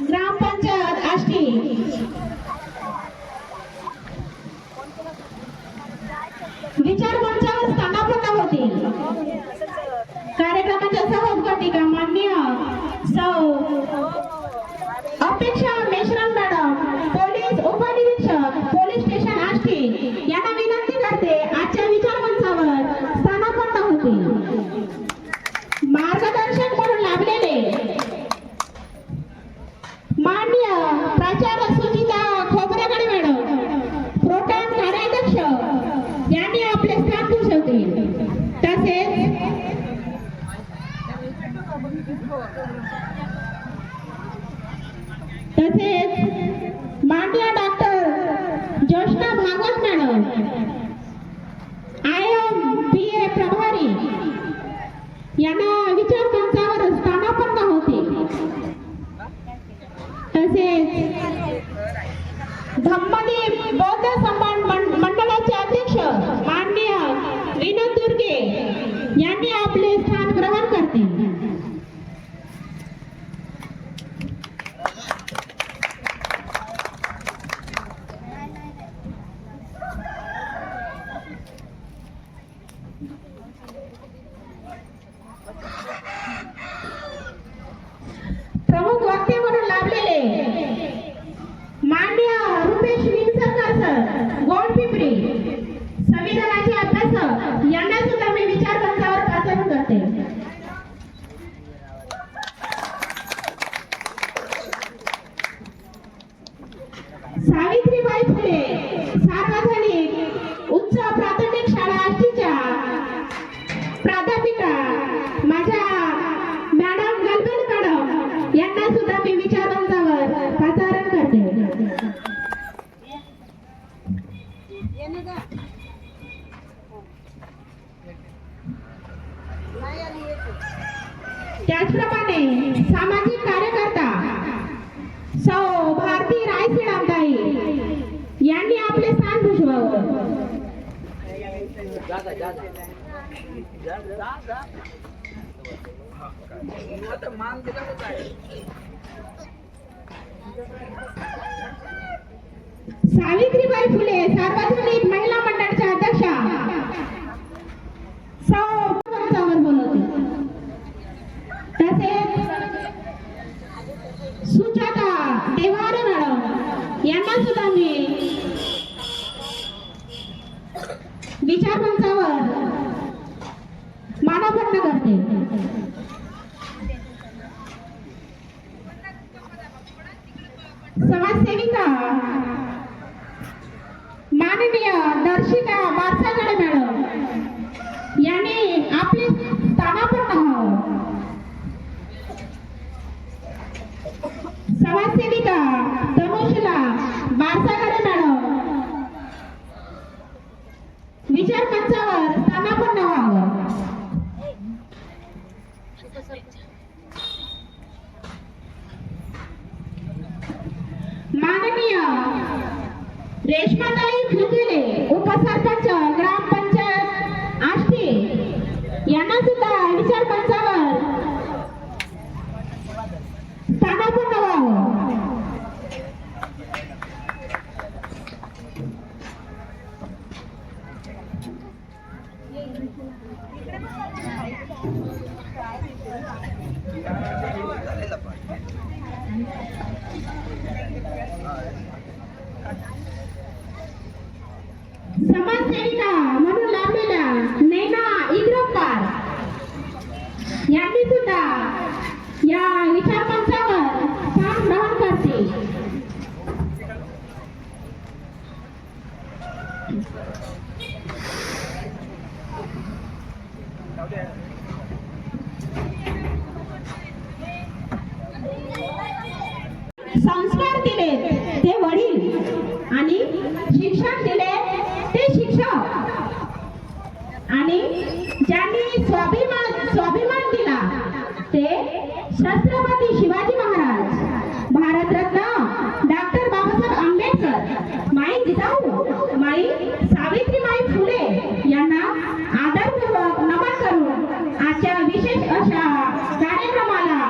ग्रामपंचायत आष्टी विचार मंचावर स्थानापन्न होती। कार्यक्रमाच्या सह उद्घाटिका माननीय सौ अपेक्षा मेश्राम मॅडम, पोलीस उपनिरीक्षक पोलीस स्टेशन आष्टी यांना विनंती करते आजच्या विचार मंचावर स्थानापन्न होते। मार्गदर्शक म्हणून लाभलेले माननीय प्राचार्य सुचिता खोबरेकडे मॅडम, प्रोटॅम कार्याध्यक्ष यांनी आपले स्थान भूषवतील। तसेच माननीय doctor Joshna Bhagwat madam, IMBA प्रभारी यांना विचार मंचावर स्थानापन्न होते। तसेच धम्मदीप बौद्ध सन्मान मंडळाचे अध्यक्ष माननीय विनोद दुर्गे यांनी आपले स्थान ग्रहण करतील। प्रमुख वक्ते म्हणून लाभलेले माननीय रुपेश विंचरकर सर, गोंडपिंपरी, संविधानाचे अभ्यासक यांना सुद्धा मी विचार मंचावर पाचारण करते। सावित्रीबाई फुले सार्वजनिक उच्च प्राथमिक शाळा आष्टीच्या प्राध्यापिका माझ्या मॅडम गलबेल मॅडम यांना सुद्धा मी विचार मंचावर पाचारण करते। त्याचप्रमाणे सामाजिक कार्यकर्ता सौ भारती रायसिडामताई यांनी आपले स्थान भूषवावं। सावित्रीबाई फुले सार्वजनिक महिला मंडळाच्या अध्यक्षा सौ मंचावर बोलवते। तसेच सुजाता देवारे मॅडम यांना सुद्धा मी विचार मंचावर मानापन्न करते। समाजसेविका माननीय दर्शिका बारसागडे मॅडम यांनी आपले स्थानापन्न व्हावं। समाजसेविका तनुशिला बारसागडे मॅडम विचार मंचावर स्थानापन्न व्हावं। माननीय रेश्माताई फुलझिले उपसरपंच ग्रामपंचायत आष्टी यांना सुद्धा विचार मंचावर स्थानापन्न व्हावं। समाजसेविका म्हणून लाभलेल्या नैना इग्रप्पार यांनी सुद्धा या विचार मंचावर स्थान ग्रहण करते। संस्कार दिले ते वडील आणि शिक्षण दिले ते शिक्षक आणि ज्यांनी स्वाभिमान दिला ते छत्रपती शिवाजी महाराज, भारतरत्न डॉक्टर बाबासाहेब आंबेडकर, माई जिजाऊ माई सावित्रीबाई फुले यांना आदरपूर्वक नमन करून आजच्या विशेष अशा कार्यक्रमाला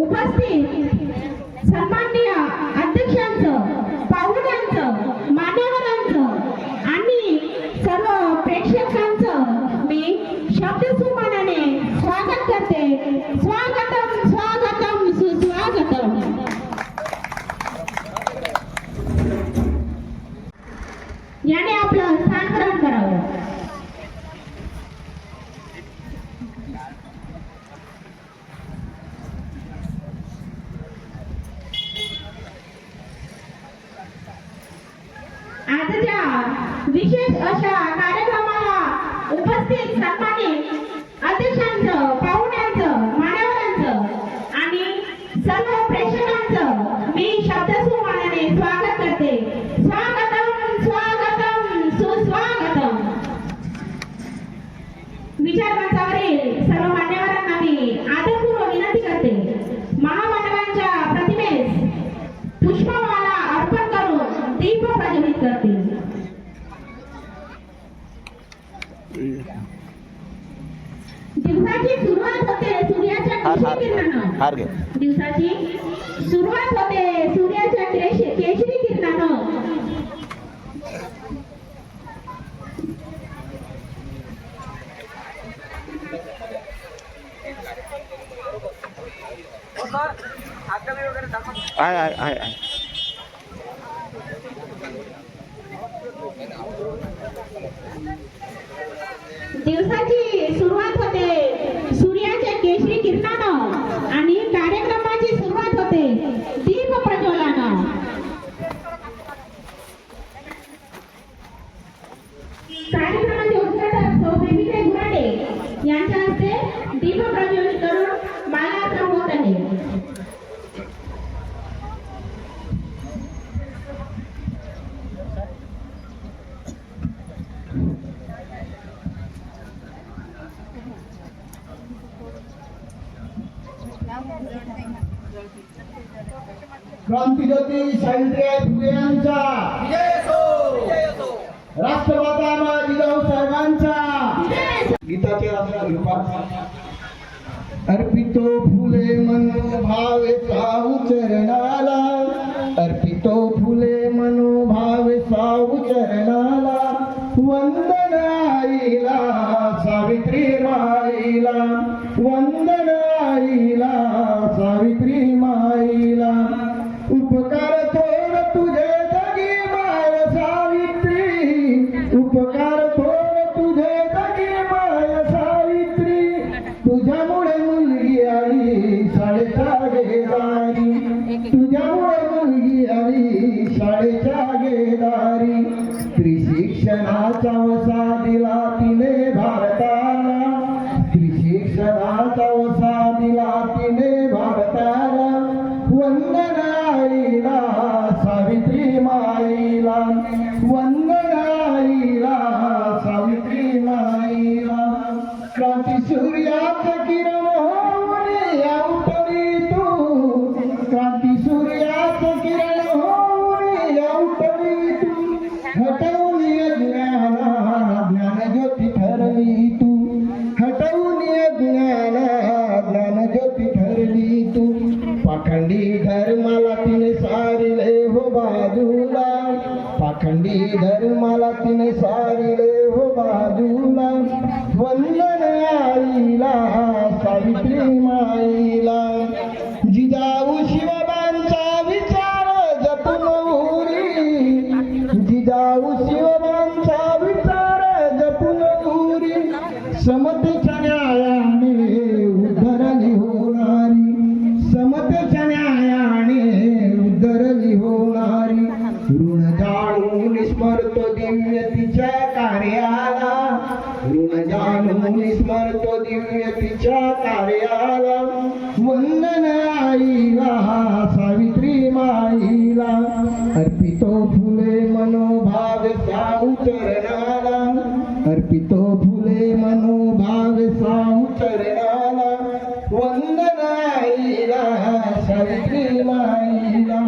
उपस्थित आजच्या विशेष अशा कार्यक्रमाला उपस्थित सन्मानित अध्यक्षांचं, पाहुण्यांचं, मान्यवरांचं आणि सर्व प्रेक्षकांचं मी शब्दसुमानाने स्वागत करते. स्वागतम स्वागतम सुस्वागतम. विचारमंचावरील सर्व मान्यवरांना मी आदरपूर्वक विनंती करते. महामानवांच्या प्रतिमेस पुष्पमाला अर्पण करून दीप प्रज्वलित करते. दिवसाची सुरुवात होते सूर्याच्या केशरी किरणानं. दिवसाची सुरुवात होते सूर्याच्या केशरी किरणानं. दिवसाची सुरुवात होते सूर्याच्या केशरी किरणानं आणि कार्यक्रमाची सुरुवात होते दीप प्रज्वलनानं. कार्यक्रमाचे उद्घाटक सौ बेबीताई गुराडे यांच्या हस्ते दीप प्रज्वलित करून माल्यार्पण होत आहे. क्रांतिज्योती सावित्रीबाई फुले यांचा राष्ट्रमाता मा जिजाऊ साहेबांचा गीताचे अर्पितो फुले मनोभावे साहू चरणाला. अर्पितो फुले मनोभावे साहू चरणाला. वंदन आईला सावित्री माईला. वंदन आईला सावित्री माईला. उपकार थोर तुझे जगी माय सावित्री. उपकार थोर तुझे जगी माय सावित्री. तुझ्यामुळे मुलगी आली शाळेच्या गेदारी. तुझ्यामुळे मुलगी आली शाळेच्या गेदारी. स्त्री शिक्षणाचा वसा दिला तिने भारताला. स्त्री शिक्षणाचा वसा दिला तिने भारताला. वंदन आईला सावित्री माईला. वंदन आईला सावित्री माईला. क्रांती सूर्याचं किरण होऊन उठली तू. क्रांती सूर्याचं किरण होऊन उठली तू. हटवून ज्ञाना ज्ञानज्योती ठरली तू. हटवून ज्ञाना ज्ञानज्योती ठरली तू. पाखंडी धर्माला तिने सारिले हो बाजूला. पाखंडी धर्माला तिने सारिले हो बाजूला. वंदन आईला सावित्री माईला. जिजाऊ शिवबांचा विचार जपून उरी. जिजाऊ शिवबांचा विचार जपून उरी. समतेच्या न्यायाने उद्धरली होणारी. समतेच्या न्यायाने उद्धरली होणारी. ऋण जाणून स्मरतो दिव्य तिच्या कार्याला. ऋण जाणून स्मरतो दिव्य तिच्या कार्याला. वंदन आईला सावित्री माईला. अर्पितो फुले मनोभाव साहू चरणाला. अर्पितो फुले मनोभाव साहू चरणाला. वंदन आईला सावित्री माईला.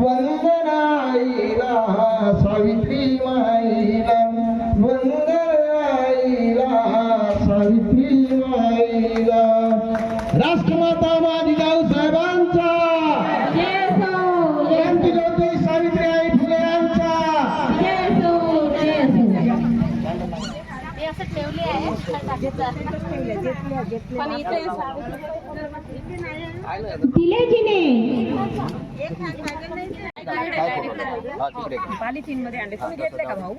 वंदन आईला सावित्री माईला. वंदन आईला सावित्री माईला. राष्ट्रमाता मा जिजाऊ साहेबांचा. क्रांतिज्योती सावित्रीबाई फुले यांचा. दिले जिने पॉलिथिन मध्ये आणले. तुम्ही घेतले का भाऊ?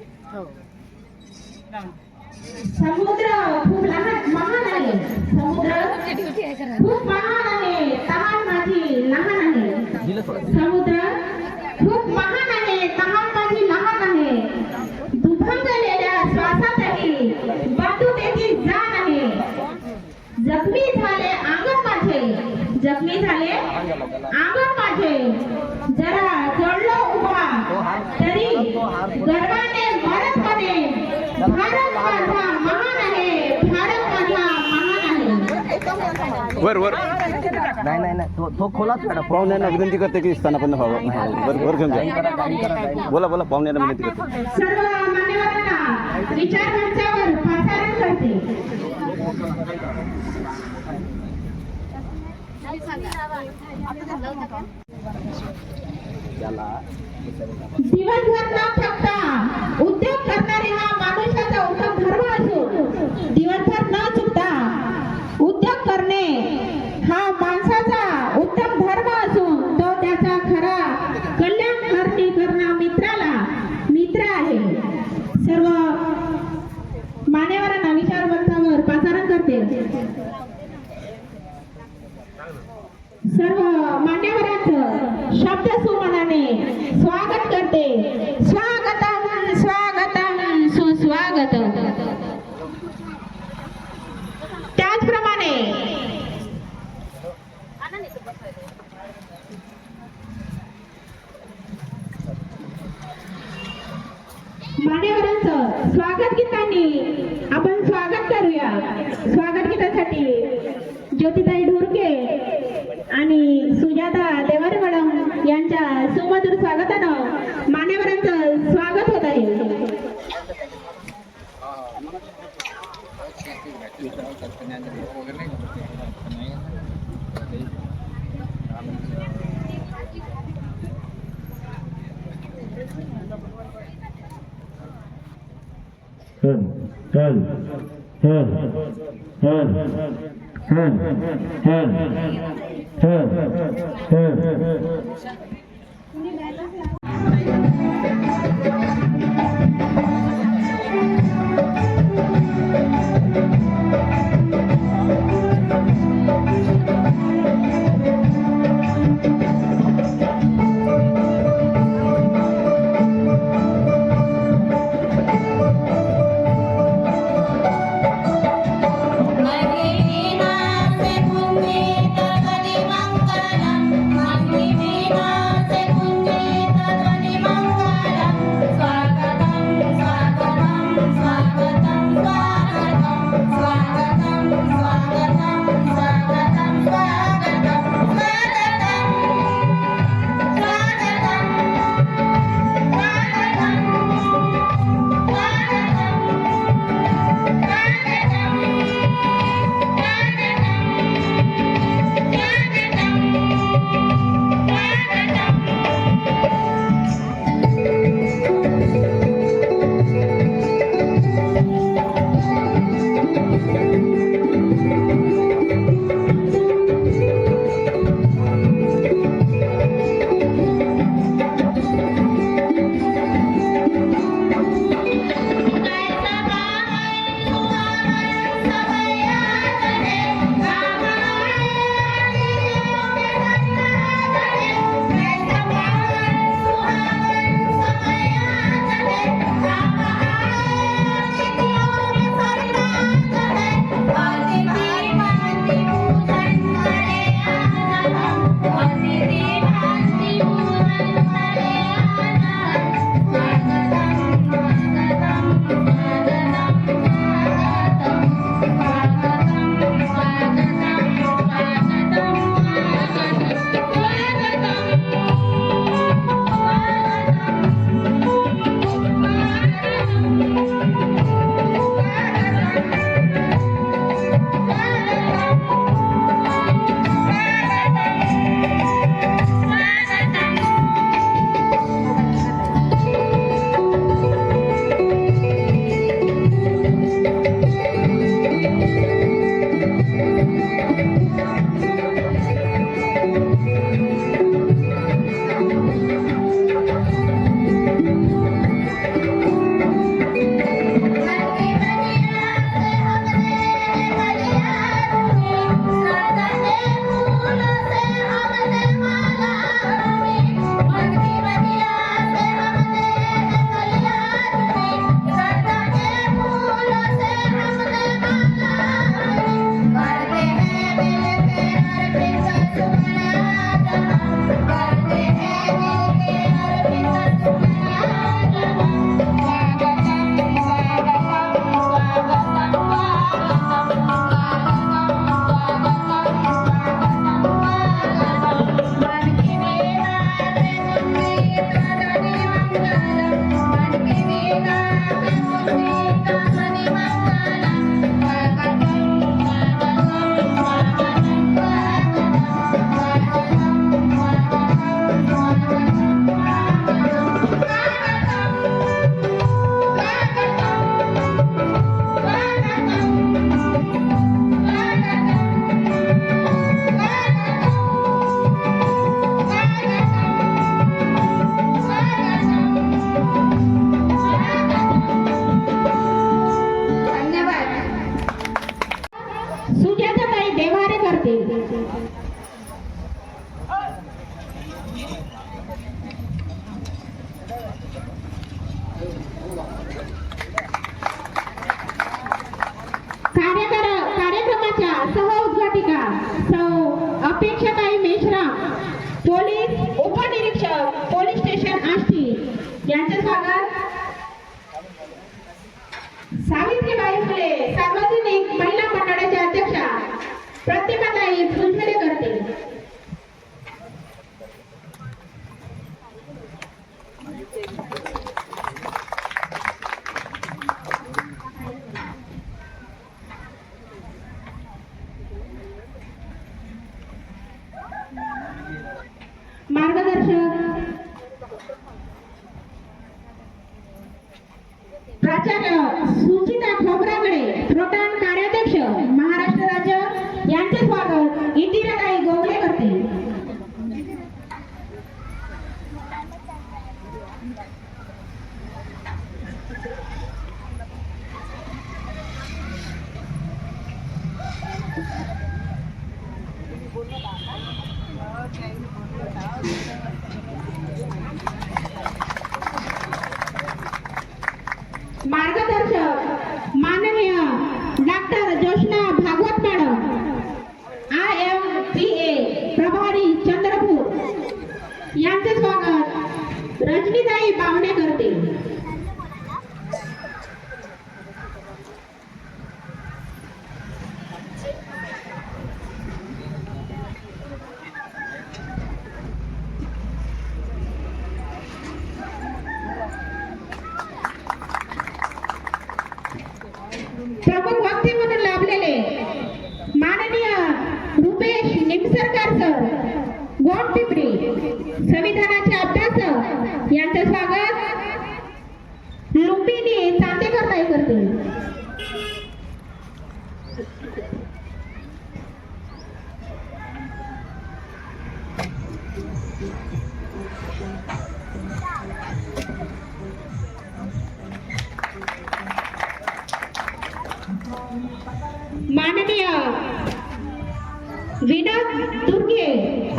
समुद्र खूप महान आहे. समुद्र खूप महान आहे. तहान माझी लहान आहे. समुद्र खूप महान आहे. तहान माझी लहान आहे. जरा जळलो उभा तरी गर्वाने भारत मध्ये भारत माझा महान आहे, भारत माझा महान आहे. वर वर नाही नाही नाही तो खोलाच मॅडम. पाहुण्यांना विनंती करते की स्थानापन्न व्हावं. वर वर घेऊन जा. बोला बोला पाहुण्यांना विनंती करते. सर्व मान्यवरांना विचार मंचावर प्रसारण करते. दिवसभर न थकता उद्योग करणारे हा माणसाचा उत्तम धर्म असून दिवसभर न चुकता उद्योग करणे हा माणसाचा उत्तम धर्म असून तो त्याचा खरा कल्याण करणारा मित्राला मित्र आहे. सर्व मान्यवरांना विचार मंचावर प्रसारण करते. सर्व मान्यवरांचं शब्द सुमनाने स्वागत करते. स्वागतम स्वागतम सुस्वागतम. त्याचप्रमाणे मान्यवरांचं स्वागत गीतांनी आपण स्वागत करूया. स्वागत गीतासाठी ज्योतिताई ढोरके आणि सुजाता देवारे मॅडम यांच्या सुमधुर स्वागतानं मान्यवरांचं स्वागत होत आहे. मंगली वीणा से कुंजित अपेक्षाताई मेश्राम, पोलीस उपनिरीक्षक, पोलीस स्टेशन आष्टी यांचे स्वागत. सावित्रीबाई फुले सार्वजनिक महिला मंडळाच्या अध्यक्षा प्रतिभाताई फुलझरे करतील. मार्गदर्शक प्राचार्य सुचिता खोबरागडे, प्रोटान कार्याध्यक्ष महाराष्ट्र राज्य यांचे स्वागत इंदिराताई गोगले करतील. मार्गदर्शक माननीय doctor Joshna Bhagwat madam, IMPA प्रभारी चंद्रपूर यांचे स्वागत रजनीताई बावणे करतील. प्रमुख वक्ते म्हणून लाभलेले माननीय रुपेश निमसरकर सर, गोंडपिंपरी संविधानाचे अभ्यासक यांचे स्वागत लुंबिनी चांदेकर ताई करतील. माननीय विनोद दुर्गे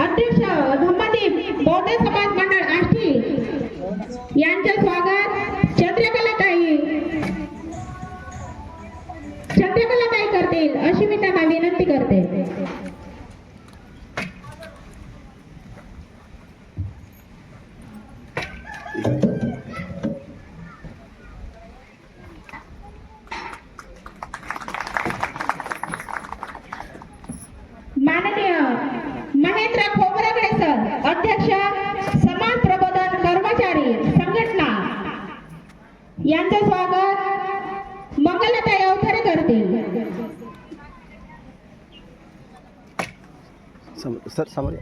अध्यक्ष धम्मदीप बौद्ध समाज मंडळ आष्टी यांचे स्वागत चंद्रकलाताई करतील अशी मी त्यांना विनंती करते. माननीय महेंद्र खोबरागडे सर अध्यक्ष समाज प्रबोधन कर्मचारी संघटना यांचे स्वागत मंगलताई अवथरे करतील. सर समोर या.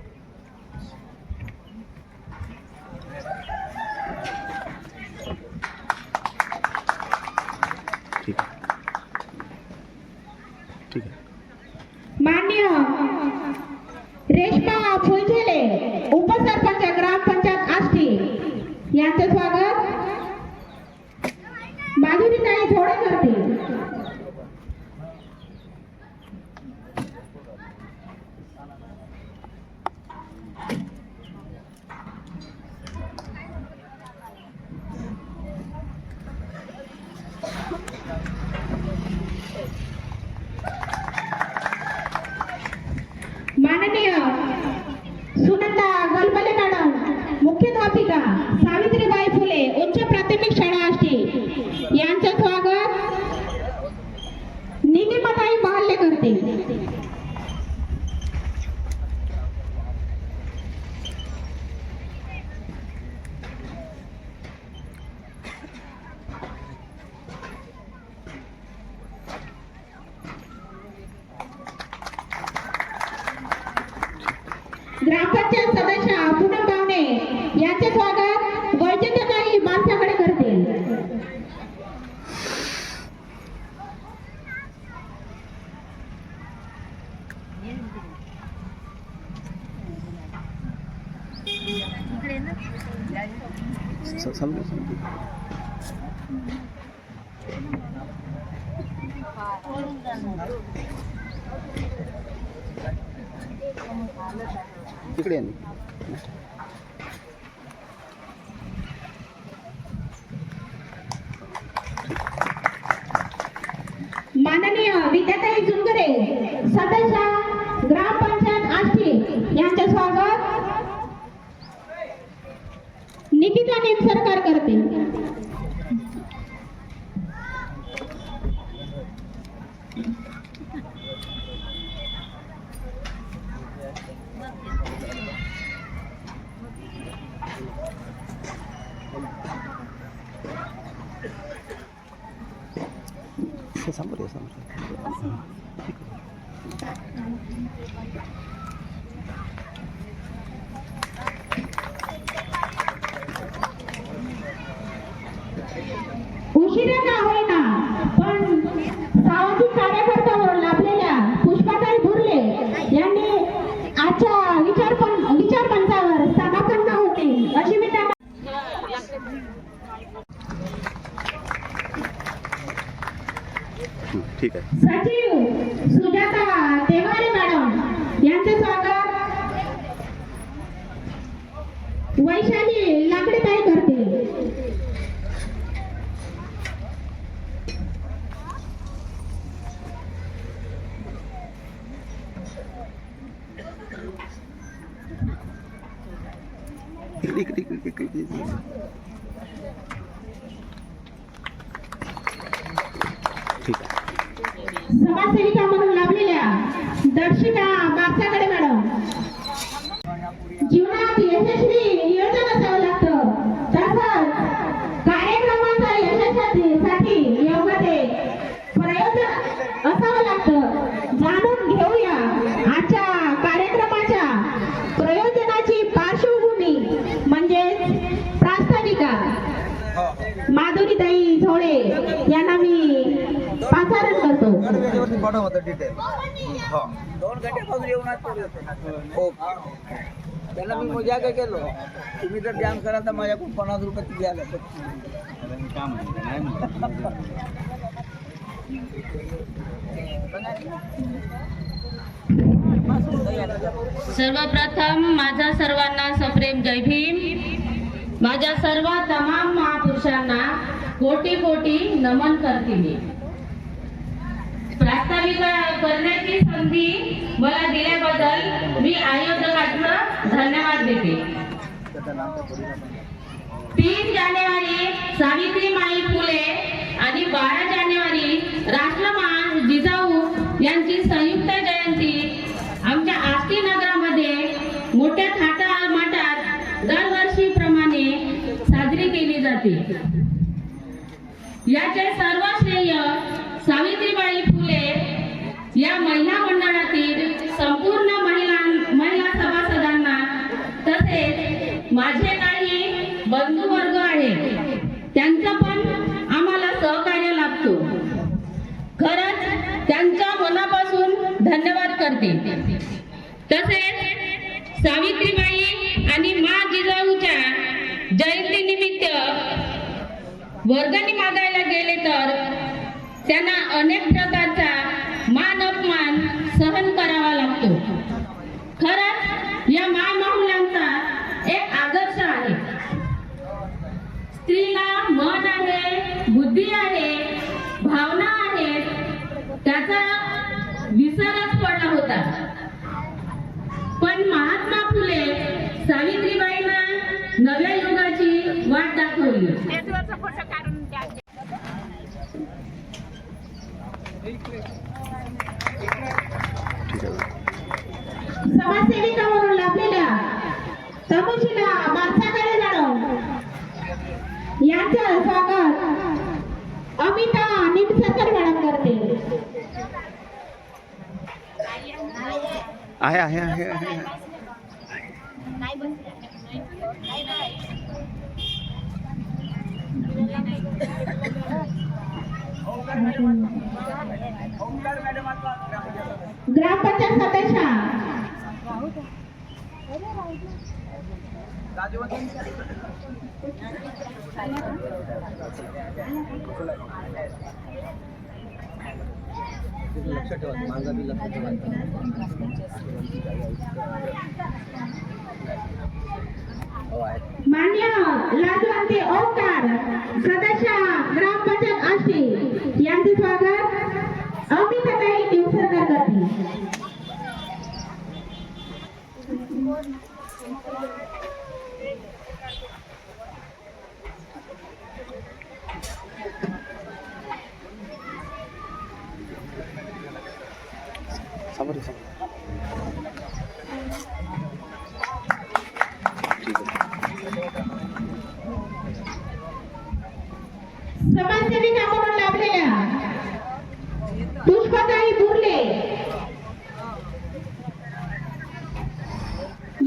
ठीक आहे. ठीक आहे. माननीय रेश्मा फुलझेले उपसरपंच ग्रामपंचायत आष्टी यांचे स्वागत माधुरीताई झोडे करतील. माननीय सुनंदा गलबले मॅडम, मुख्याध्यापिका सावित्रीबाई फुले उच्च प्राथमिक शाळा आष्टी यांचे स्वागत निधिमताई महाल्ले करतील. ग्रामपंचायत सदस्य पूनम बावणे यांचे स्वागत वैजंतताई माणसाकडे करतील. इकडे माननीय विद्याताई जुंगरे सदस्य ग्रामपंचायत आष्टी निकिता निमसरकर करते. समोर उशिरा का होईना पण सामाजिक कार्यकर्ता म्हणून लाभलेल्या पुष्पाताई बुर्ले यांनी आजच्या विचार मंचावर स्थानापन्न होते अशी मी त्यांना ठीक आहे. सचिव सुजाता तेवारे मॅडम यांचे स्वागत वैशाली लाकडेताई करते. ठीक आहे. समाजसेविका म्हणून लाभलेल्या दर्शिका बारसाकडे मॅडम. जीवनात यशस्वी नियोजन असावं लागतं तसंच कार्यक्रमाच्या यशासाठी योग्य ते प्रयोजन असावं लागतं. जाणून घेऊया आजच्या कार्यक्रमाच्या प्रयोजनाची पार्श्वभूमी म्हणजेच प्रास्ताविका. माधुरीताई झोळे यांना मी पाचारण करतो. 2 घंटे येऊन त्यांना मी मजा काय केलो. तुम्ही जर ध्यान करा तर माझ्याकडून 50 रुपये द्यायला. सर्वप्रथम माझा सर्वांना सप्रेम जय भीम. माझ्या सर्व तमाम महापुरुषांना कोटी कोटी नमन करते. मी प्रास्ताविका करण्याची संधी मला दिल्याबद्दल मी आयोजकांना धन्यवाद देते. 3 जानेवारी सावित्रीबाई फुले आणि 12 जानेवारी राष्ट्रमान जिजाऊ यांची संयुक्त जयंती आमच्या आष्टी नगरामध्ये मोठ्या थाटामाटात दरवर्षीप्रमाणे साजरी केली जाते. याचे सर्व श्रेय सावित्रीबाई फुले या महिला मंडळातील संपूर्ण महिला सभासदांना तसेच माझे काही बंधुवर्ग आहेत त्यांचं पण आम्हाला सहकार्य लाभतो. खरंच त्यांच्या मनापासून धन्यवाद करते. तसेच सावित्रीबाई आणि मा जिजाऊच्या जयंतीनिमित्त वर्गणी मागायला गेले तर त्यांना अनेक प्रकारचा मान अपमान सहन करावा लागतो. खरंच या मायमाहुल्यांचा एक आदर्श आहे. स्त्रीला मन आहे, बुद्धी आहे, भावना आहेत, त्याचा विसरच पडला होता. पण महात्मा फुले सावित्रीबाईंना नव्या युगाची वाट दाखवली. समाजसेविका म्हणून लाभलेल्या तनुशिला बारसाकडे मॅडम यांचं स्वागत अमिता निमसरकर मॅडम करते. आहे. ग्रामपंचायत सदस्य मान्य लाजवंती ओंकार सदस्य ग्रामपंचायत आष्टी यांचे स्वागत अमिताताई निमसरकर करते. समोर ये, ठीक आहे. समाजसेविका म्हणून लाभलेल्या पुष्पताई बुर्ले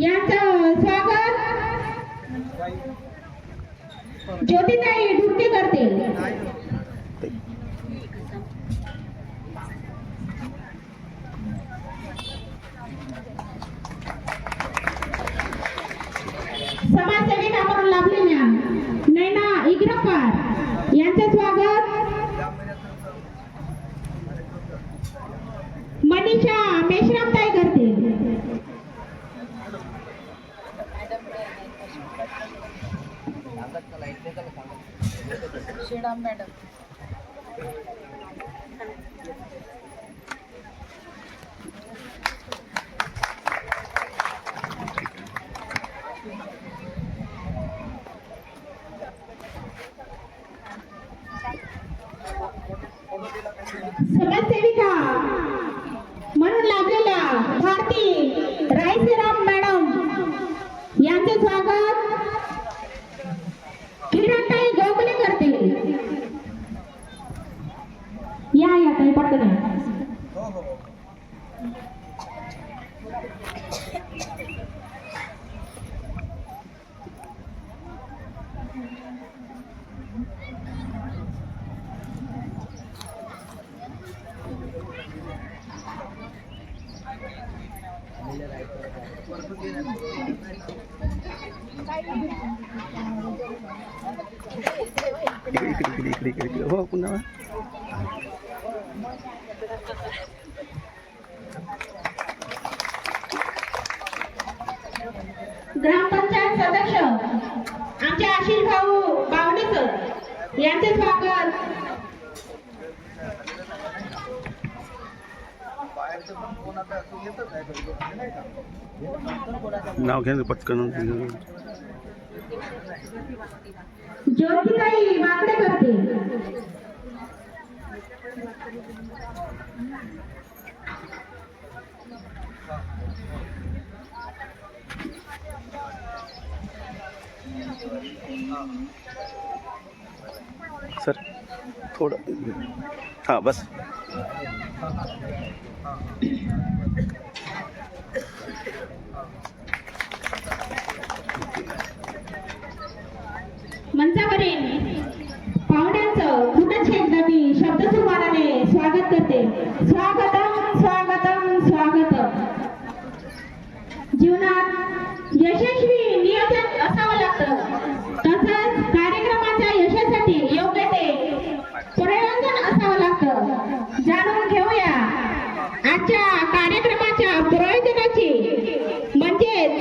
यांचं स्वागत ज्योतिताई ढुर्के करतील. समाजसेविका म्हणून लाभलेल्या नैना इग्रपार यांचे स्वागत मनीषा मेश्रामताई करतील. समाजसेविका म्हणून लाभलेल्या भारती रायसेराम मॅडम यांचे स्वागत किरणताई गोखले करतील. या ताई पटकन या. इकडे हो पुन्हा ग्रामपंचायत सदस्य आमचे आशिष भाऊ बावणेकर यांचे स्वागत नाव घ्या पटकन. ज्योतिताई वाकडे करतील. सर थोडं हां बस. मंचावरील पाहुण्यांचं पुनश्च एकदा मी शब्दसुमाराने स्वागत करते. स्वागतम स्वागतम स्वागतम. जीवनात यशस्वी नियोजन असावं लागतं. तसंच कार्यक्रमाच्या यशासाठी योग्य ते प्रयोजन असावं लागतं. जाणून घेऊया आजच्या कार्यक्रमाच्या प्रयोजनाची म्हणजेच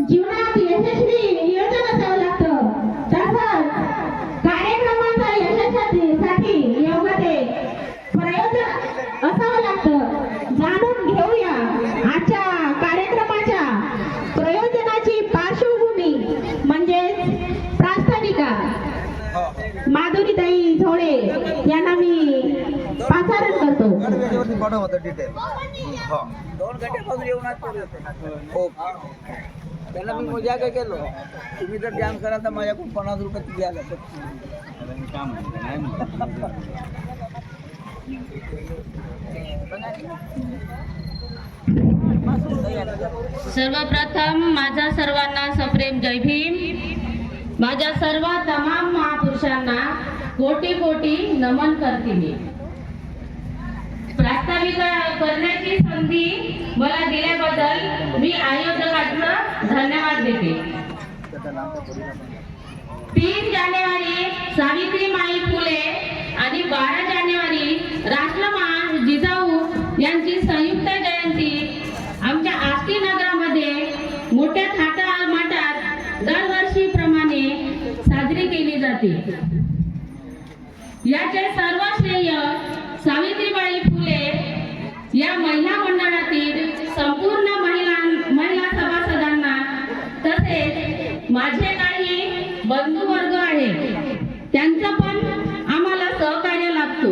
जीवनात यशस्वी नियोजन असावं लागतं. तसंच कार्यक्रमाच्या यशासाठी योग्य ते प्रयोजन असावं लागतं. जाणून घेऊया आजच्या कार्यक्रमाच्या प्रयोजनाची पार्श्वभूमी म्हणजेच प्रास्ताविका. माधुरीताई झोळे यांना मी पाचारण करतो. 2 घंट्यापासून येऊन आज पोहोचले होते. हो त्याला मी मजा काय केलो, तुम्ही जर जाम कराल तर माझ्याकडून 50 रुपये द्यायला. सर्वप्रथम माझा सर्वांना सप्रेम जय भीम. माझ्या सर्व तमाम महापुरुषांना कोटी कोटी नमन करते. मी प्रास्ताविका करण्याची संधी मला दिल्याबद्दल मी आयोजकांचं धन्यवाद देते. 3 जानेवारी सावित्रीबाई फुले आणि 12 जानेवारी राष्ट्रमाता जिजाऊ यांची संयुक्त जयंती आमच्या आष्टी नगरामध्ये मोठ्या थाटामाटात दरवर्षीप्रमाणे साजरी केली जाते. याचे सर्व श्रेय सावित्रीबाई फुले या महिला मंडळातील संपूर्ण महिला सभासदांना तसेच माझे काही बंधुवर्ग आहेत त्यांचं पण आम्हाला सहकार्य लाभतो.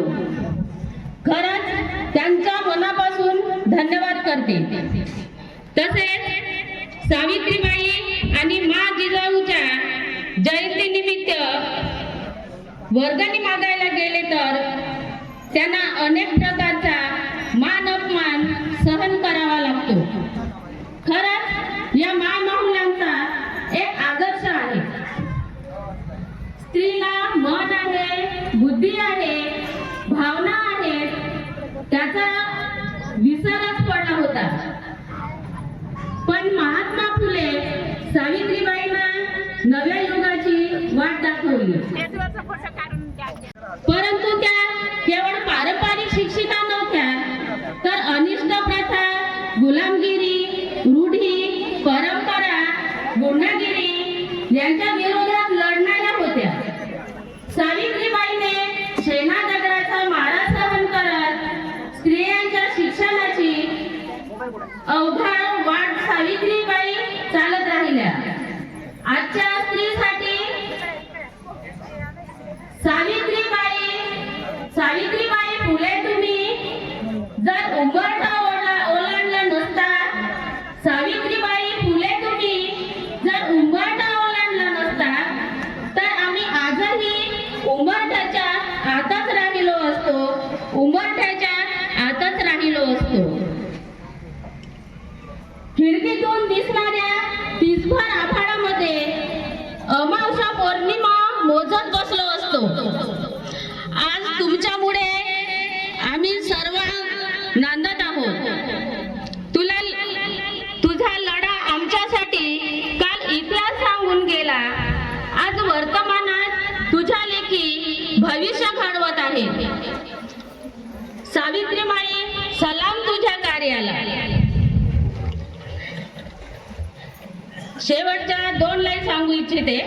खरंच त्यांच्या मनापासून धन्यवाद करते. तसेच सावित्रीबाई आणि मा जिजाऊच्या जयंतीनिमित्त वर्गणी मागायला गेले तर त्यांना अनेक प्रकारचा मान अपमान सहन करावा लागतो. खरंच या माहुल्यांचा एक आदर्श आहे. स्त्रीला मन आहे, बुद्धी आहे, भावना आहेत, त्याचा विसरच पडला होता. पण महात्मा फुले सावित्रीबाईंना नव्या युगाची वाट दाखवली. परंतु त्या केवळ पारंपरिक शिक्षिका नव्हत्या तर अनिष्ट प्रथा, गुलामगिरी, रूढी, परंपरा, गुंडागिरी यांच्या विरोधात लढणाऱ्या होत्या. सावित्रीबाईने शेणा दगडाचा मारा सहन करत स्त्रियांच्या शिक्षणाची अवघड वाट सावित्रीबाई चालत राहिल्या. आजच्या स्त्रीसाठी सावित्रीबाई फुले तुम्ही जर उंबरठा ओलांडला नसता, सावित्रीबाई फुले तुम्ही जर उंबरठा ओलांडला नसता तर आम्ही आजही उंबरठ्याच्या आतच राहिलो असतो. खिडकीतून दिसणाऱ्या पिसभर आभाळामध्ये अमावस्या पौर्णिमा मोजत बसलो असतो. आज तुमच्यामुळे आम्ही सर्व नांदत आहोत. तुझा लढा आमच्यासाठी काल इतिहास सांगून गेला. आज वर्तमानात तुझ्या लेखी भविष्य घडवत आहे. सावित्रीबाई, सलाम तुझ्या कार्याला. शेवटच्या 2 लाईन सांगू इच्छिते.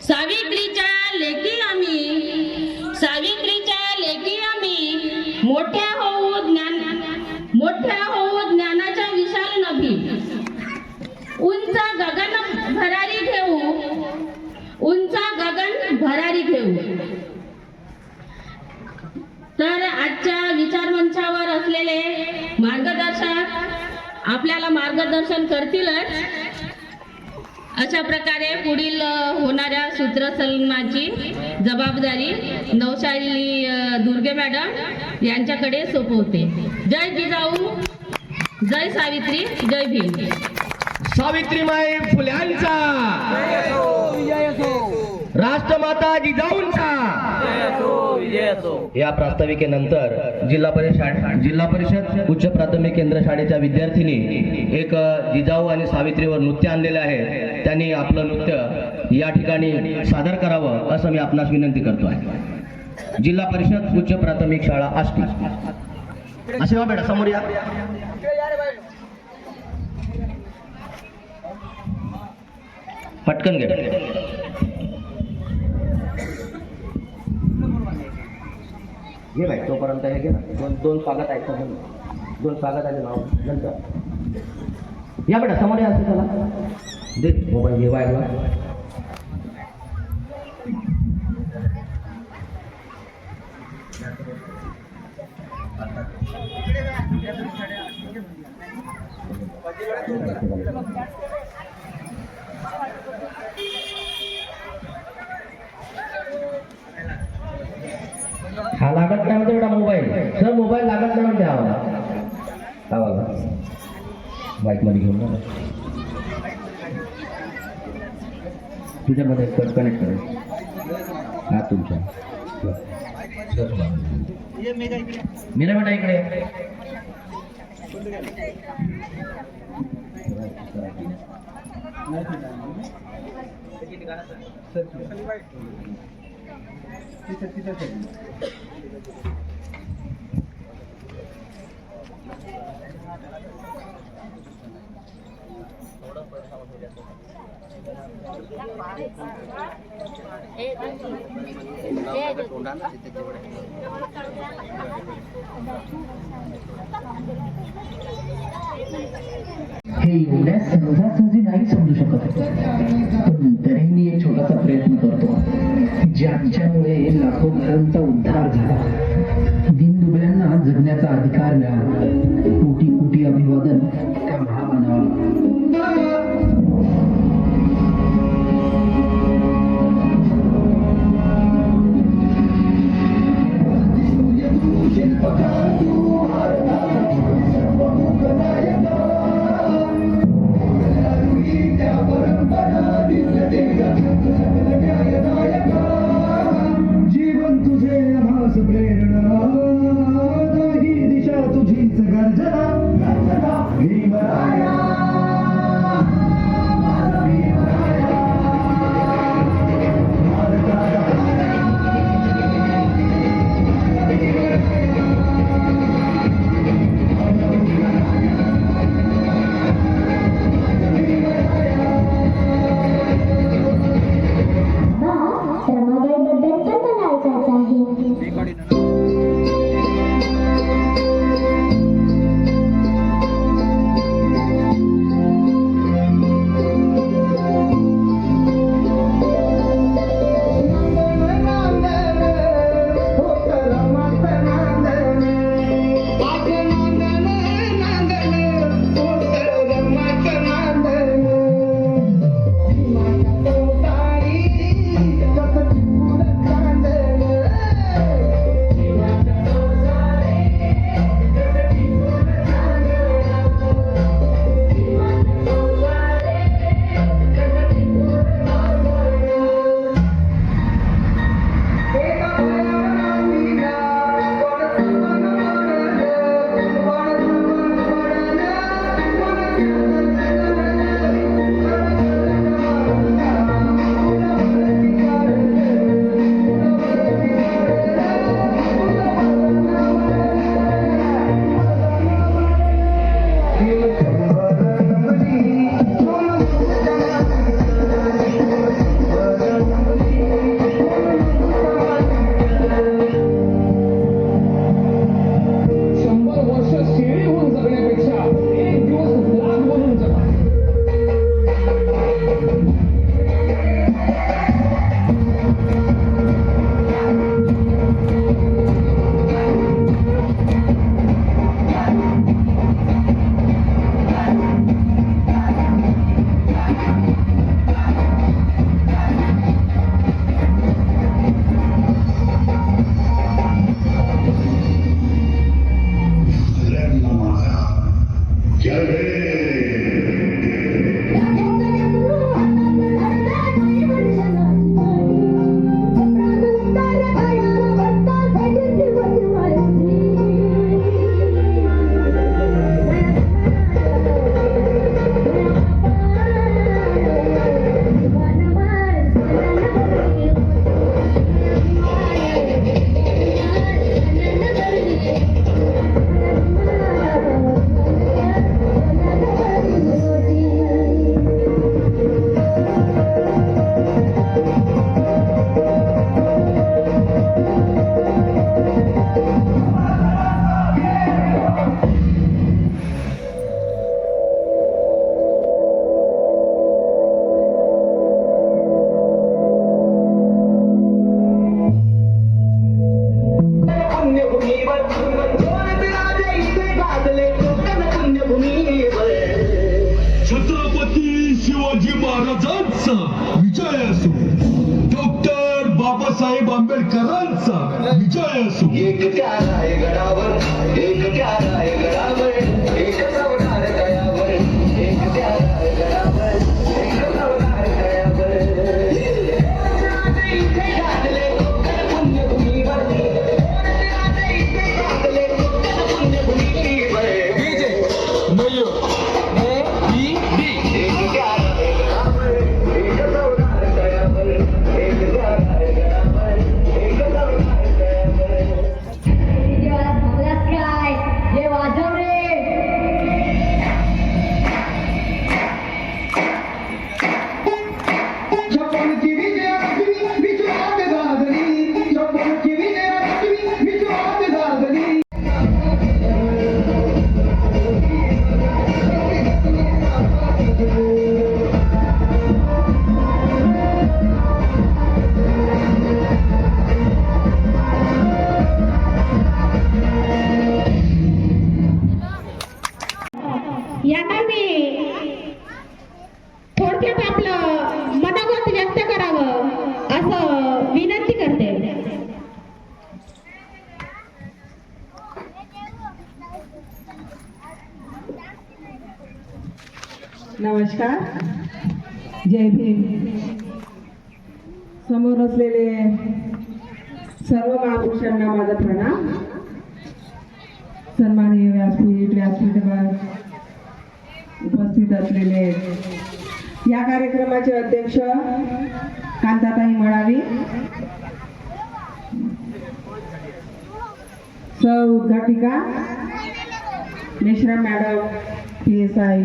सावित्रीच्या लेखी आम्ही मोठ्या होऊ ज्ञानाच्या विशाल नभी. उंच गगन भरारी घेऊ. तर आजच्या विचार मंचावर असलेले मार्गदर्शक आपल्याला मार्गदर्शन करतीलच. अशा प्रकारे पुढील होणाऱ्या सूत्रसंचलनाची जबाबदारी नवशाली दुर्गे मॅडम यांच्याकडे सोपवते. जय जिजाऊ, जय सावित्री, जय भीम. सावित्रीबाई फुल्यांचा, राष्ट्रमाता जिजाऊंचा. या प्रास्ताविकेनंतर जिल्हा परिषद उच्च प्राथमिक केंद्र शाळेच्या विद्यार्थिनी एक जिजाऊ आणि सावित्रीवर नृत्य आणलेले आहे. त्यांनी आपलं नृत्य या ठिकाणी सादर करावं असं मी आपणास विनंती करतो आहे. जिल्हा परिषद उच्च प्राथमिक शाळा आष्टी. असे बेटा समोर या. पटकन घे. घे बाई, तोपर्यंत हे घे ना. दोन स्वागत आहेत. 2 स्वागत आले नाव नंतर या बेटा समोर या. त्याला दे मोबाईल घे बायला. हा लागत नाही म्हणते बेटा मोबाईल. सर मोबाईल लागत नाही म्हणते. हा बघा बाईकमध्ये घेऊन ना तुझ्यामध्ये कनेक्ट करेल. हा तुमच्या मीरा बेटा इकडे. हे एवढ्या सहजासहजी नाही समजू शकत, पण तरीही मी एक छोटासा प्रयत्न करतो ज्याच्यामुळे लाखो घरांचा उद्धार झाला, दीनदुबळ्यांना जगण्याचा अधिकार मिळाला. कोटी कोटी अभिवादन त्या महामानवाला. जीवन तुझे आभास प्रेरणा, ही दिशा तुझी सगळ्या नमस्कार, जय भीम. समोर असलेले सर्व महापुरुषांना माझा प्रणाम. सन्माननीय व्यासपीठावर उपस्थित असलेले या कार्यक्रमाचे अध्यक्ष कांताताई मळावी, सह उद्घाटिका Mishra madam, PSI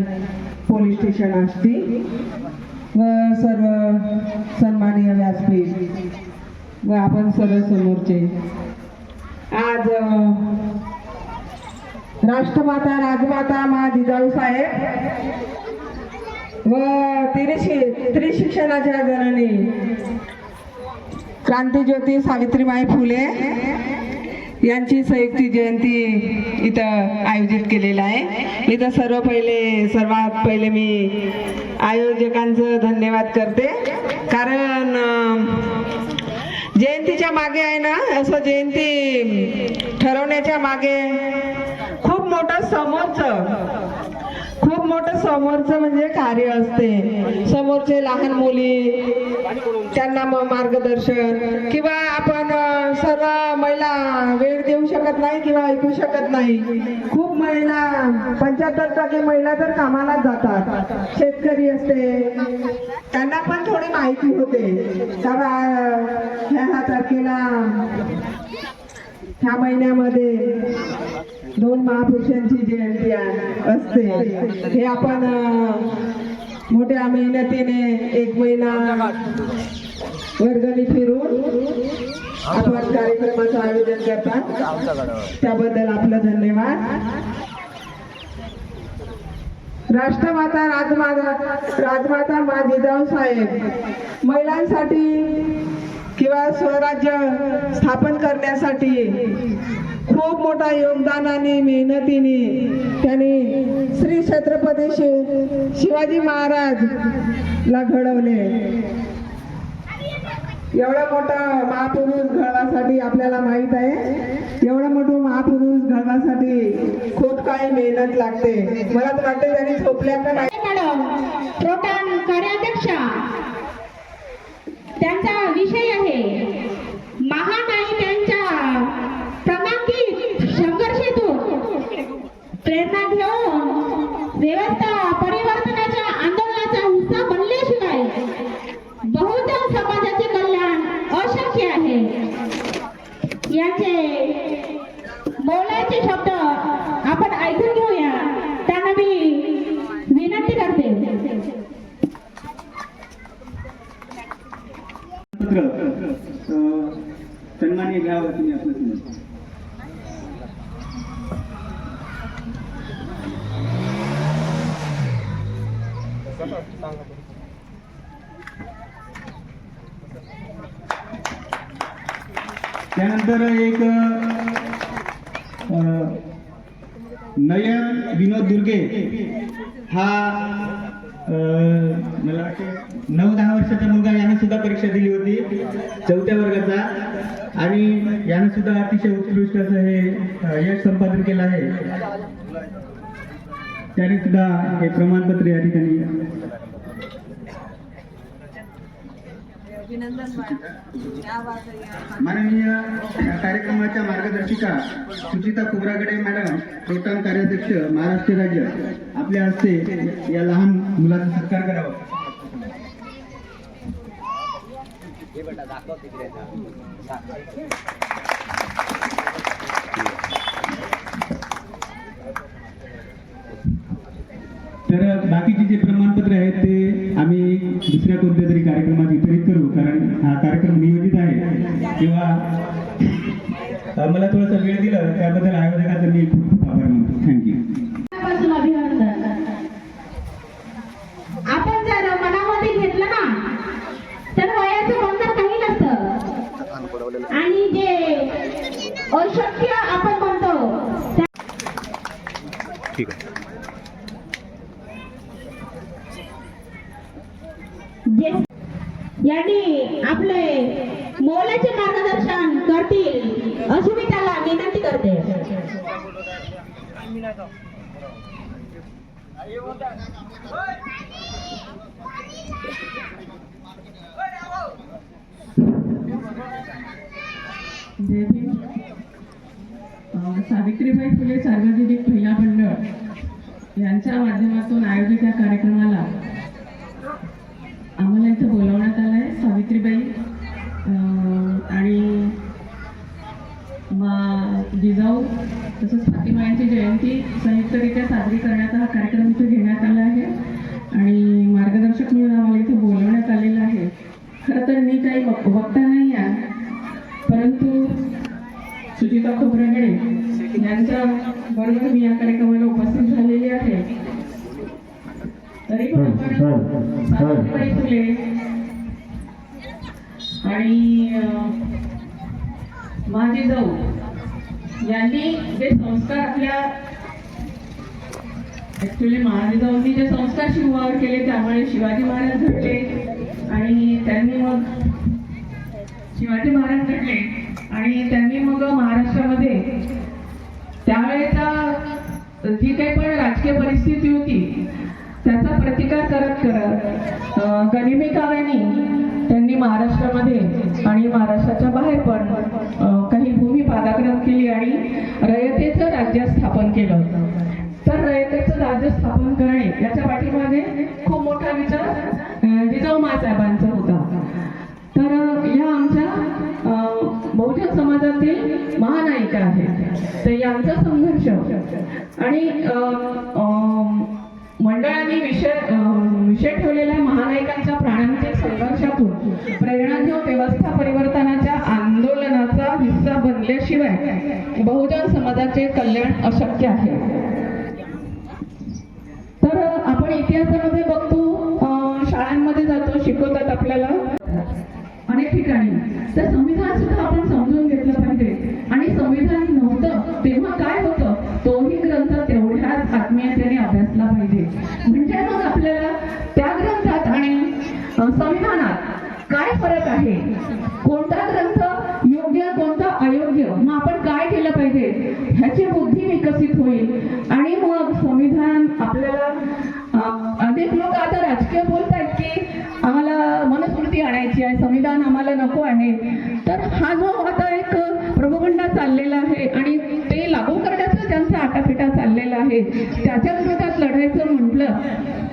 police station Ashti व सर्व सन्माननीय व्यासपीठ व आपण सर्व समोरचे. आज राष्ट्रमाता राजमाता मा जिजाऊ साहेब व त्रिशिक्षणाच्या जननी क्रांतीज्योती सावित्रीबाई फुले यांची संयुक्त जयंती इथं आयोजित केलेलं आहे. इथं सर्वात पहिले मी आयोजकांचं धन्यवाद करते, कारण जयंतीच्या मागे आहे ना, असं जयंती ठरवण्याच्या मागे खूप मोठं समोरचं म्हणजे कार्य असते. समोरचे लहान मुली, त्यांना मार्गदर्शन, किंवा आपण सर्व महिला वेळ देऊ शकत नाही किंवा ऐकू शकत नाही. खूप महिला 75% महिला तर कामाला जातात, शेतकरी असते, त्यांना पण थोडी माहिती होते का ह्या तारखेला ह्या महिन्यामध्ये 2 महापुरुषांची जयंती असते. हे आपण मोठ्या मेहनतीने 1 महिना वर्गणी फिरून आपण कार्यक्रमाचं आयोजन करतात, त्याबद्दल आपलं धन्यवाद. राष्ट्रमाता राजमाता मा जिजाऊ साहेब महिलांसाठी किंवा स्वराज्य स्थापन करण्यासाठी खूप मोठा योगदानाने मेहनतीने त्यांनी श्री छत्रपती शिवाजी महाराज ला घडवले. एवढं मोठं महापुरुष घडवासाठी आपल्याला माहित आहे, एवढं मोठं महापुरुष घडवासाठी खूप काही मेहनत लागते. मला तर वाटते त्यांनी झोपल्याकडे मॅडम प्रोटॉन कार्याध्यक्षा, त्यांचा विषय आहे महान आई त्यांच्या प्रमाणित संघर्षातून प्रेरणा घेऊन व्यवस्था परिवर्तनाच्या आंदोलनाचा हिस्सा बनल्याशिवाय बहुजन समाजाचे कल्याण अशक्य आहे. यांचे बोलायचे शब्द आपण ऐकून घेऊया. त्यांना मी विनंती करते. सन्मान्य घ्यावं तुम्ही आपलं. त्यानंतर एक नयन विनोद दुर्गे, हा मला वाटतं 9-10 वर्षाचा मुलगा, यानं सुद्धा परीक्षा दिली होती 4थ्या वर्गाचा, आणि यानं सुद्धा अतिशय उत्कृष्ट असं हे यश संपादन केलं आहे. त्याने सुद्धा हे प्रमाणपत्र या ठिकाणी माननीय कार्यक्रमाच्या मार्गदर्शिका सुचिता कुबरागडे मॅडम, प्रोटॉन कार्याध्यक्ष महाराष्ट्र राज्य, आपल्या हस्ते या लहान मुलाचा सत्कार करावा. तर बाकीचे जे प्रमाणपत्र आहेत ते आम्ही दुसऱ्या कोणत्या तरी कार्यक्रमात वितरित करू, कारण हा कार्यक्रम नियोजित आहे. किंवा मला थोडासा वेळ दिला त्याबद्दल आयोजकांचा मी खूप खूप आभार मानतो. थँक्यू. आपण जर मनामध्ये घेतलं ना तर वयाचं बंधन काही नसतं, आणि जे अशक्य आपण म्हणतो ठीक आहे. यांनी आपले मोलाचे मार्गदर्शन करतील अशी मी त्याला विनंती करते. जय भीम. सावित्रीबाई फुले सार्वजनिक महिला मंडळ यांच्या माध्यमातून आयोजित या कार्यक्रमाला आम्हाला इथं बोलावण्यात आलं आहे. सावित्रीबाई आणि जिजाऊ तसंच फातिमा यांची जयंती संयुक्तरित्या साजरी करण्याचा हा कार्यक्रम इथे घेण्यात आला आहे आणि मार्गदर्शक म्हणून आम्हाला इथे बोलवण्यात आलेलं आहे. खरं तर मी काही वक्ता नाही आहे, परंतु सुचिता खोब्रागडे यांच्या बरोबर मी या कार्यक्रमाला उपस्थित झालेली आहे. तरी पण आपण सावित्रीबाई फुले आणि जिजाऊ यांनी जे संस्कार आपल्या ऍक्च्युली जिजाऊंनी जे संस्कार शिवावर केले त्यामुळे शिवाजी महाराज घडले आणि त्यांनी मग महाराष्ट्रामध्ये त्यावेळेचा जी काही पण राजकीय परिस्थिती होती त्याचा प्रतिकार करत गनिमी काव्यांनी त्यांनी महाराष्ट्रामध्ये आणि महाराष्ट्राच्या बाहेर पण काही भूमी पादाक्रांत केली आणि रयतेचं राज्य स्थापन केलं. तर रयतेचं राज्य स्थापन करणे याच्या पाठीमागे खूप मोठा विचार जिजाऊ माँसाहेबांचा होता. तर या आमच्या बहुजन समाजातील महानायिका आहेत. तर यांचा संघर्ष आणि मंडळाने विषय ठेवलेल्या महानायकांच्या प्राणांतील संघर्षातून प्रेरणा घेऊन व्यवस्था परिवर्तनाच्या आंदोलनाचा हिस्सा बनल्याशिवाय बहुजन समाजाचे कल्याण अशक्य आहे. तर आपण इतिहासामध्ये बघतो, शाळांमध्ये जातो, शिकवतात आपल्याला अनेक ठिकाणी. तर संविधान सुद्धा आपण समजून घेतलं पाहिजे आणि संविधान नव्हतं तेव्हा काय होतं तोही ग्रंथ तेवढ्याच आत्मीयतेने अभ्यासला पाहिजे. म्हणजे मग आपल्याला त्या ग्रंथात आणि संविधानात काय फरक आहे, कोणता ग्रंथ योग्य कोणता अयोग्य, मग आपण काय केलं पाहिजे ह्याची बुद्धी विकसित होईल आणि मग संविधान आपल्याला अनेक लोक आता राजकीय बोलतात की आम्हाला मनुस्मृती आणायची आहे, संविधान आम्हाला नको आहे. तर हा जो आता एक प्रभुगंडा चाललेला आहे आणि ते लागू करण्याचा त्यांचा आटापिटा चाललेला आहे, त्याच्या विरोधात लढायचं म्हटलं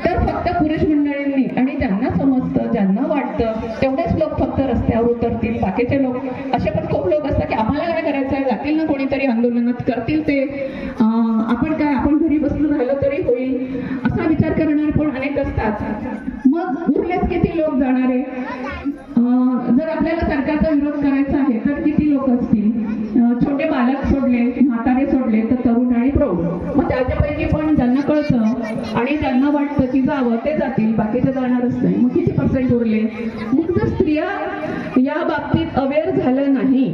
तर फक्त पुरुष मंडळींनी आणि ज्यांना समजतं ज्यांना वाटतं तेवढेच लोक फक्त रस्त्यावर उतरतील. बाकीचे लोक असे पण खूप लोक असतात की आम्हाला काय करायचं आहे, जातील ना कोणीतरी आंदोलनात, करतील ते, आपण काय आपण घरी बसून राहिलं तरी होईल असा विचार करणारे पण अनेक असतात. मग उरलेच किती लोक जाणारे? जर आपल्याला सरकारचा विरोध करायचा आहे तर किती लोक असतील? छोटे बालक सोडले, म्हातारे सोडले तर तरुण आणि प्रौढ. मग त्याच्यापैकी पण ज्यांना कळतं आणि ज्यांना वाटतं की जावं ते जातील, बाकीचे जाणारच नाही. मग किती पर्सेंट उरले? मग जर स्त्रिया या बाबतीत अवेअर झालं नाही,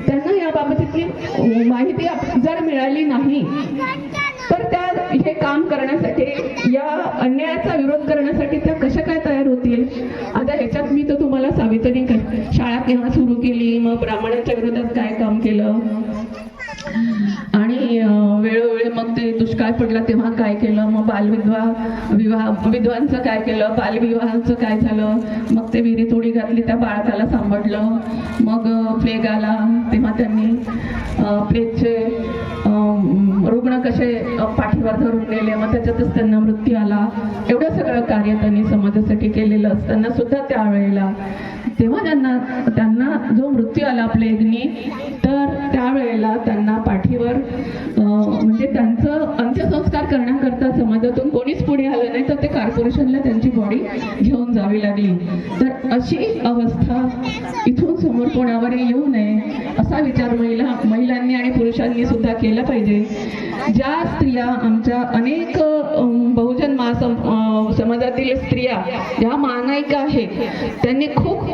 त्यांना या बाबतीतली माहिती जर मिळाली नाही तर त्या हे काम करण्यासाठी, या अन्यायाचा विरोध करण्यासाठी त्या कशा काय तयार होतील? आता ह्याच्यात मी तर तुम्हाला सावित्री शाळा केव्हा सुरू केली, मग ब्राह्मणांच्या विरोधात काय काम केलं आणि वेळोवेळी मग ते दुष्काळ पडला तेव्हा काय केलं, मग विधवांचं काय केलं, बालविवाहांचं काय झालं, मग ते विहिरीत उडी घातली, त्या बाळकाला सांभाळलं, मग प्लेग आला तेव्हा त्यांनी प्लेगचे रुग्ण कसे पाठीवर धरून नेले, मग त्याच्यातच त्यांना मृत्यू आला. एवढं सगळं कार्य त्यांनी समाजासाठी केलेलं असताना सुद्धा त्यावेळेला तेव्हा त्यांना जो मृत्यू आला प्लेगनी, तर त्यावेळेला त्यांना पाठीवर म्हणजे त्यांचं अंत्यसंस्कार करण्याकरता समाजातून कोणीच पुढे आलं नाही, तर ते कॉर्पोरेशनला त्यांची बॉडी घेऊन जावी लागली. तर अशी अवस्था इथून समोर कोणावर येऊ नये असा विचार महिलांनी आणि पुरुषांनी सुद्धा केला पाहिजे. ज्या स्त्रिया आमच्या अनेक बहुजन समाजातील स्त्रिया ज्या महानायिका आहेत त्यांनी खूप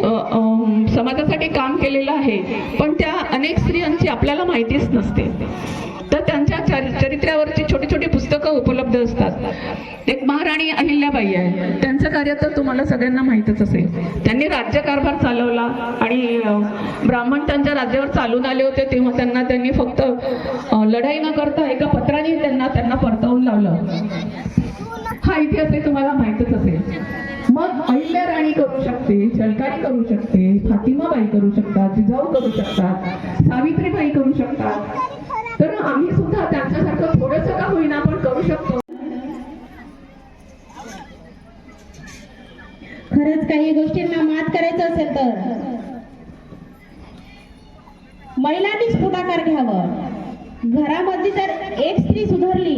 समाजासाठी काम केलेलं आहे, पण त्या अनेक स्त्रियांची आपल्याला माहितीच नसते. तर त्यांच्या चरित्र्यावरची छोटी छोटी पुस्तकं उपलब्ध असतात. एक महाराणी अहिल्याबाई आहे, त्यांचं कार्य तर तुम्हाला सगळ्यांना माहीतच असेल. त्यांनी राज्यकारभार चालवला आणि ब्राह्मण त्यांच्या राज्यावर चालून आले होते तेव्हा त्यांनी फक्त लढाई न करता एका पत्राने त्यांना परतवून लावलं. करू शकते, छलकानी करू शकते, फातिमाबाई करू शकतात, जिजाऊ करू शकतात, सावित्रीबाई करू शकतात. तर आम्ही सुद्धा त्यांच्यासारखं थोडंसं का होईना पण करू शकतो. खरंच काही गोष्टींना मात करायचं असेल तर महिलांनीच पुढाकार घ्यावं. घरामध्ये जर एक स्त्री सुधारली